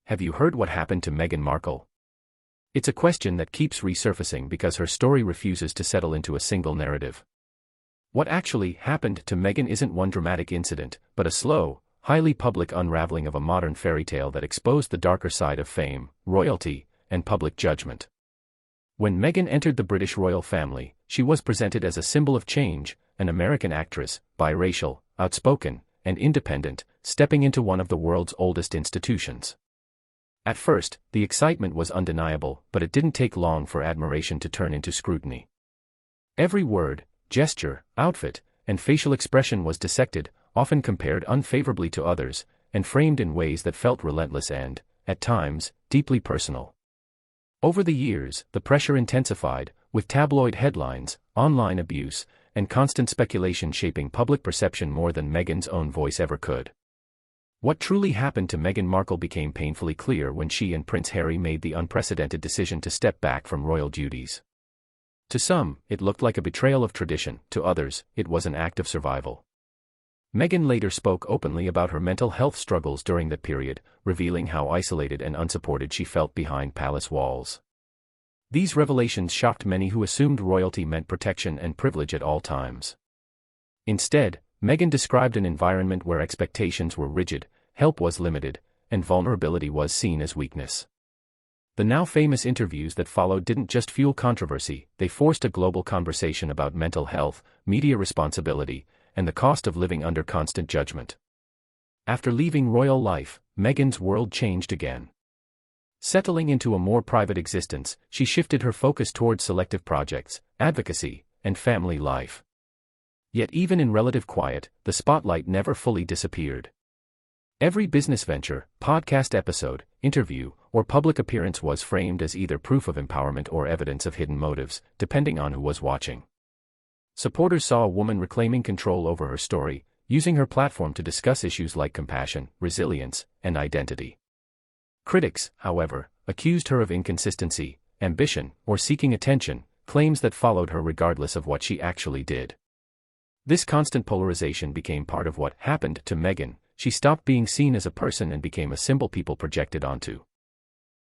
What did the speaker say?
Have you heard what happened to Meghan Markle? It's a question that keeps resurfacing because her story refuses to settle into a single narrative. What actually happened to Meghan isn't one dramatic incident, but a slow, highly public unraveling of a modern fairy tale that exposed the darker side of fame, royalty, and public judgment. When Meghan entered the British royal family, she was presented as a symbol of change, an American actress, biracial, outspoken, and independent, stepping into one of the world's oldest institutions. At first, the excitement was undeniable, but it didn't take long for admiration to turn into scrutiny. Every word, gesture, outfit, and facial expression was dissected, often compared unfavorably to others, and framed in ways that felt relentless and, at times, deeply personal. Over the years, the pressure intensified, with tabloid headlines, online abuse, and constant speculation shaping public perception more than Meghan's own voice ever could. What truly happened to Meghan Markle became painfully clear when she and Prince Harry made the unprecedented decision to step back from royal duties. To some, it looked like a betrayal of tradition; to others, it was an act of survival. Meghan later spoke openly about her mental health struggles during that period, revealing how isolated and unsupported she felt behind palace walls. These revelations shocked many who assumed royalty meant protection and privilege at all times. Instead, Meghan described an environment where expectations were rigid, help was limited, and vulnerability was seen as weakness. The now famous interviews that followed didn't just fuel controversy, they forced a global conversation about mental health, media responsibility, and the cost of living under constant judgment. After leaving royal life, Meghan's world changed again. Settling into a more private existence, she shifted her focus towards selective projects, advocacy, and family life. Yet even in relative quiet, the spotlight never fully disappeared. Every business venture, podcast episode, interview, or public appearance was framed as either proof of empowerment or evidence of hidden motives, depending on who was watching. Supporters saw a woman reclaiming control over her story, using her platform to discuss issues like compassion, resilience, and identity. Critics, however, accused her of inconsistency, ambition, or seeking attention, claims that followed her regardless of what she actually did. This constant polarization became part of what happened to Meghan. She stopped being seen as a person and became a symbol people projected onto.